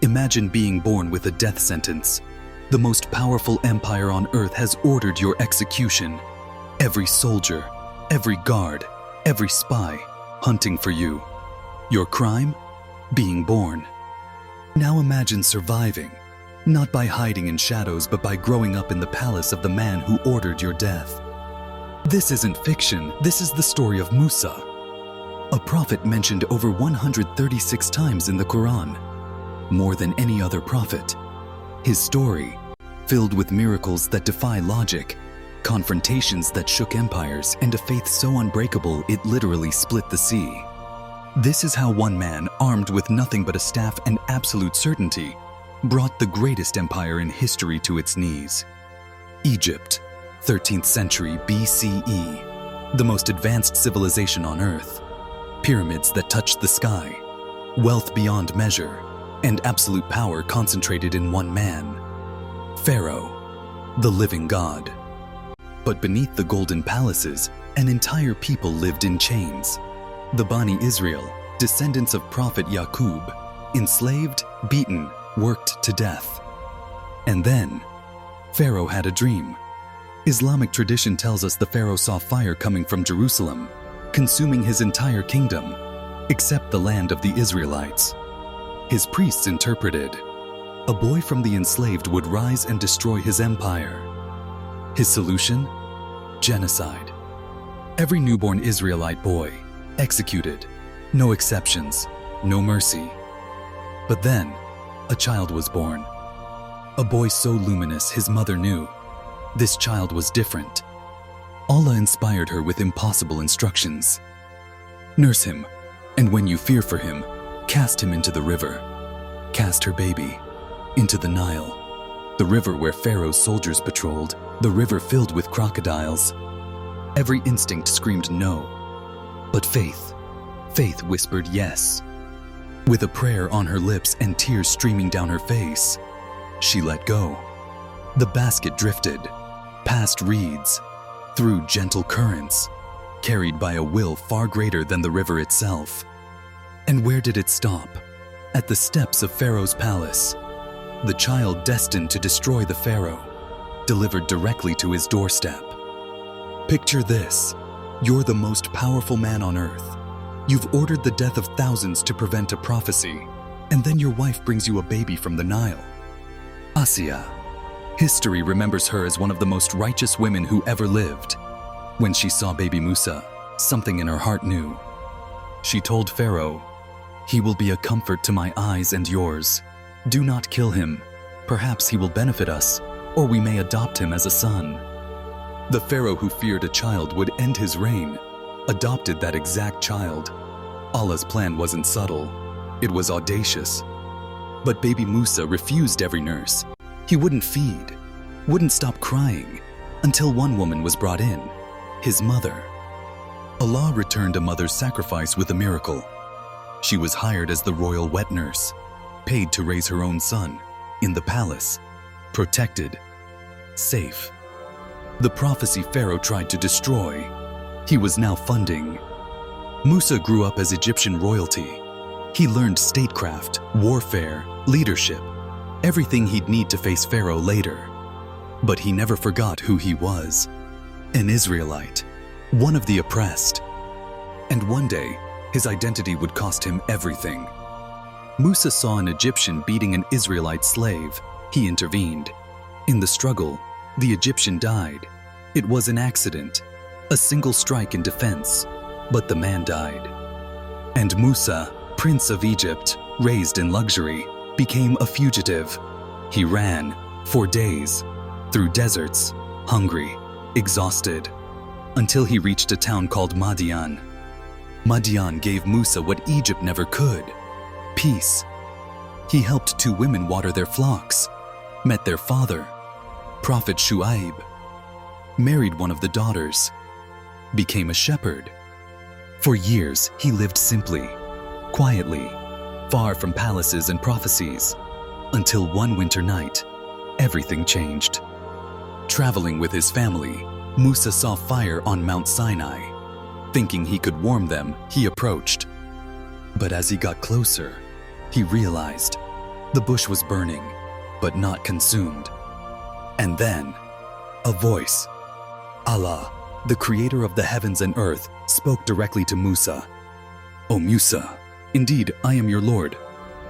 Imagine being born with a death sentence. The most powerful empire on earth has ordered your execution. Every soldier, every guard, every spy hunting for you. Your crime? Being born. Now imagine surviving, not by hiding in shadows, but by growing up in the palace of the man who ordered your death. This isn't fiction, this is the story of Musa, a prophet mentioned over 136 times in the Quran, more than any other prophet. His story, filled with miracles that defy logic, confrontations that shook empires, and a faith so unbreakable it literally split the sea. This is how one man, armed with nothing but a staff and absolute certainty, brought the greatest empire in history to its knees. Egypt, 13th century BCE, the most advanced civilization on Earth. Pyramids that touched the sky, wealth beyond measure, and absolute power concentrated in one man. Pharaoh, the living god. But beneath the golden palaces, an entire people lived in chains. The Bani Israel, descendants of Prophet Yaqub, enslaved, beaten, worked to death. And then, Pharaoh had a dream. Islamic tradition tells us the Pharaoh saw fire coming from Jerusalem, consuming his entire kingdom, except the land of the Israelites. His priests interpreted, a boy from the enslaved would rise and destroy his empire. His solution? Genocide. Every newborn Israelite boy, executed. No exceptions, no mercy. But then, a child was born. A boy so luminous his mother knew. This child was different. Allah inspired her with impossible instructions. Nurse him, and when you fear for him, cast him into the river. Cast her baby into the Nile, the river where Pharaoh's soldiers patrolled, the river filled with crocodiles. Every instinct screamed no, but faith whispered yes. With a prayer on her lips and tears streaming down her face, she let go. The basket drifted, past reeds, through gentle currents, carried by a will far greater than the river itself. And where did it stop? At the steps of Pharaoh's palace. The child destined to destroy the Pharaoh, delivered directly to his doorstep. Picture this. You're the most powerful man on earth. You've ordered the death of thousands to prevent a prophecy, and then your wife brings you a baby from the Nile. Asiya. History remembers her as one of the most righteous women who ever lived. When she saw baby Musa, something in her heart knew. She told Pharaoh, "He will be a comfort to my eyes and yours. Do not kill him. Perhaps he will benefit us, or we may adopt him as a son." The Pharaoh who feared a child would end his reign, adopted that exact child. Allah's plan wasn't subtle, it was audacious. But baby Musa refused every nurse. He wouldn't feed, wouldn't stop crying, until one woman was brought in, his mother. Allah returned a mother's sacrifice with a miracle. She was hired as the royal wet nurse, paid to raise her own son, in the palace, protected, safe. The prophecy Pharaoh tried to destroy, he was now funding. Musa grew up as Egyptian royalty. He learned statecraft, warfare, leadership, everything he'd need to face Pharaoh later. But he never forgot who he was. An Israelite, one of the oppressed. And one day, his identity would cost him everything. Musa saw an Egyptian beating an Israelite slave. He intervened. In the struggle, the Egyptian died. It was an accident, a single strike in defense, but the man died. And Musa, prince of Egypt, raised in luxury, became a fugitive. He ran, for days, through deserts, hungry, exhausted, until he reached a town called Madyan. Madyan gave Musa what Egypt never could: peace. He helped 2 women water their flocks, met their father, Prophet Shu'aib, married one of the daughters, became a shepherd. For years, he lived simply, quietly, far from palaces and prophecies, until one winter night, everything changed. Traveling with his family, Musa saw fire on Mount Sinai. Thinking he could warm them, he approached. But as he got closer, he realized The bush was burning, but not consumed. And then, a voice, Allah, the creator of the heavens and earth, spoke directly to Musa. "O Musa, indeed I am your Lord.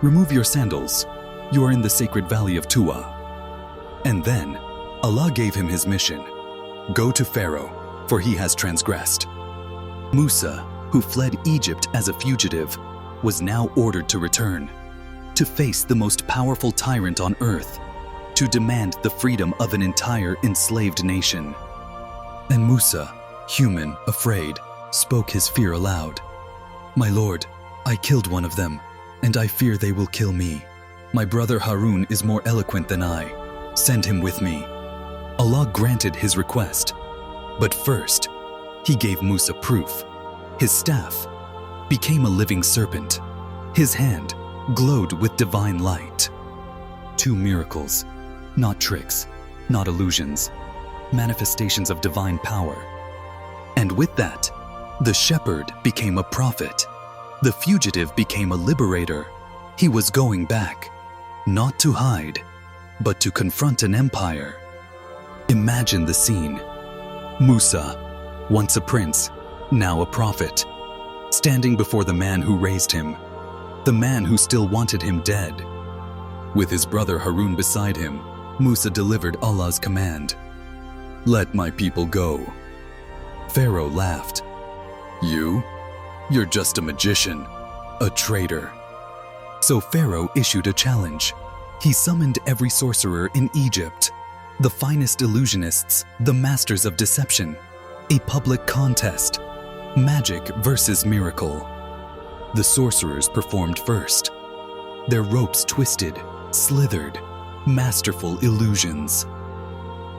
Remove your sandals. You are in the sacred valley of Tuwa." And then, Allah gave him his mission. "Go to Pharaoh, for he has transgressed." Musa, who fled Egypt as a fugitive, was now ordered to return, to face the most powerful tyrant on earth, to demand the freedom of an entire enslaved nation. And Musa, human, afraid, spoke his fear aloud. "My Lord, I killed one of them, and I fear they will kill me. My brother Harun is more eloquent than I. Send him with me." Allah granted his request, but first, he gave Musa proof. His staff became a living serpent. His hand glowed with divine light. 2 miracles, not tricks, not illusions, manifestations of divine power. And with that, the shepherd became a prophet. The fugitive became a liberator. He was going back, not to hide, but to confront an empire. Imagine the scene. Musa, once a prince, now a prophet, standing before the man who raised him, the man who still wanted him dead. With his brother Harun beside him, Musa delivered Allah's command. "Let my people go." Pharaoh laughed. You're just a magician, a traitor." So Pharaoh issued a challenge. He summoned every sorcerer in Egypt, the finest illusionists, the masters of deception, a public contest, magic versus miracle. The sorcerers performed first. Their ropes twisted, slithered, masterful illusions.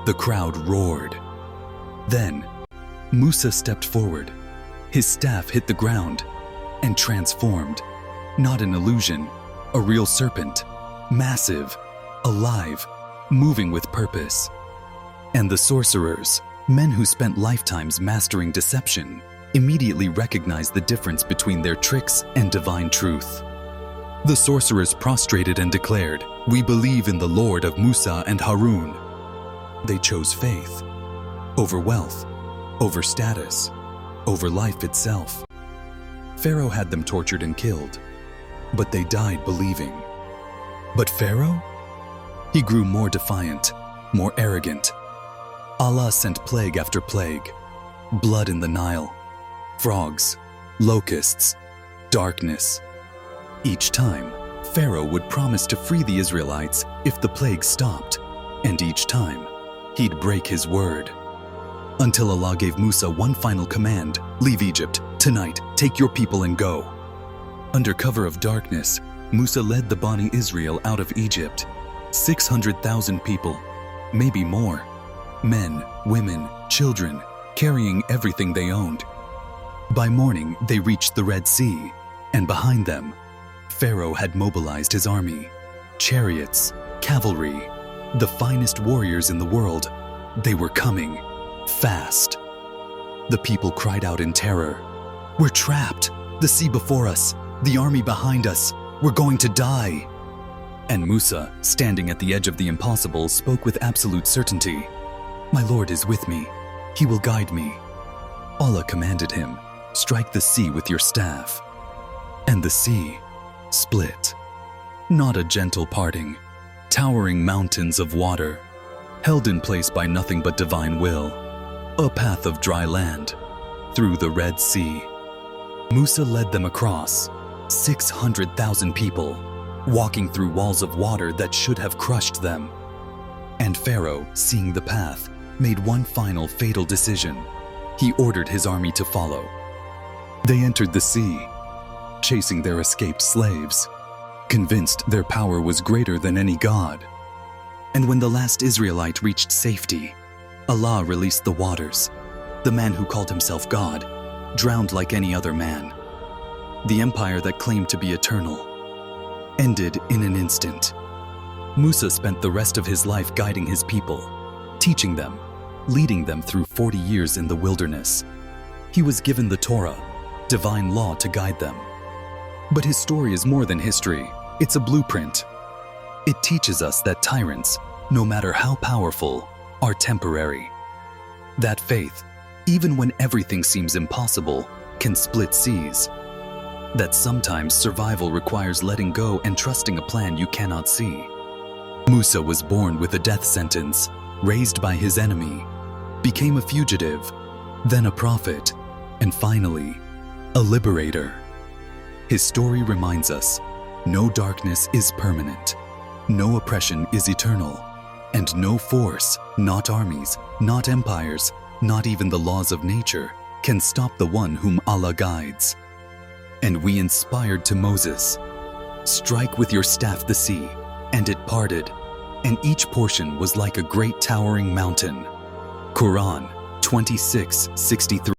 The crowd roared. Then, Musa stepped forward. His staff hit the ground and transformed, not an illusion, a real serpent, massive, alive, moving with purpose. And the sorcerers, men who spent lifetimes mastering deception, immediately recognized the difference between their tricks and divine truth. The sorcerers prostrated and declared, "We believe in the Lord of Musa and Harun." They chose faith over wealth, over status, over life itself. Pharaoh had them tortured and killed, but they died believing. But Pharaoh? He grew more defiant, more arrogant. Allah sent plague after plague, blood in the Nile, frogs, locusts, darkness. Each time, Pharaoh would promise to free the Israelites if the plague stopped, and each time, he'd break his word. Until Allah gave Musa one final command: "Leave Egypt, tonight, take your people and go." Under cover of darkness, Musa led the Bani Israel out of Egypt. 600,000 people, maybe more. Men, women, children, carrying everything they owned. By morning, they reached the Red Sea, and behind them, Pharaoh had mobilized his army. Chariots, cavalry, the finest warriors in the world. They were coming, fast. The people cried out in terror, "We're trapped! The sea before us, the army behind us, we're going to die!" And Musa, standing at the edge of the impossible, spoke with absolute certainty, "My Lord is with me. He will guide me." Allah commanded him, "Strike the sea with your staff." And the sea split. Not a gentle parting, towering mountains of water, held in place by nothing but divine will. A path of dry land, through the Red Sea. Musa led them across, 600,000 people, walking through walls of water that should have crushed them. And Pharaoh, seeing the path, made one final fatal decision. He ordered his army to follow. They entered the sea, chasing their escaped slaves, convinced their power was greater than any god. And when the last Israelite reached safety, Allah released the waters. The man who called himself God drowned like any other man. The empire that claimed to be eternal ended in an instant. Musa spent the rest of his life guiding his people, teaching them, leading them through 40 years in the wilderness. He was given the Torah, divine law, to guide them. But his story is more than history. It's a blueprint. It teaches us that tyrants, no matter how powerful, are temporary. That faith, even when everything seems impossible, can split seas. That sometimes survival requires letting go and trusting a plan you cannot see. Musa was born with a death sentence, raised by his enemy, became a fugitive, then a prophet, and finally, a liberator. His story reminds us, no darkness is permanent, no oppression is eternal, and no force, not armies, not empires, not even the laws of nature, can stop the one whom Allah guides. And we inspired to Moses, "Strike with your staff the sea," and it parted, and each portion was like a great towering mountain. Quran 26:63.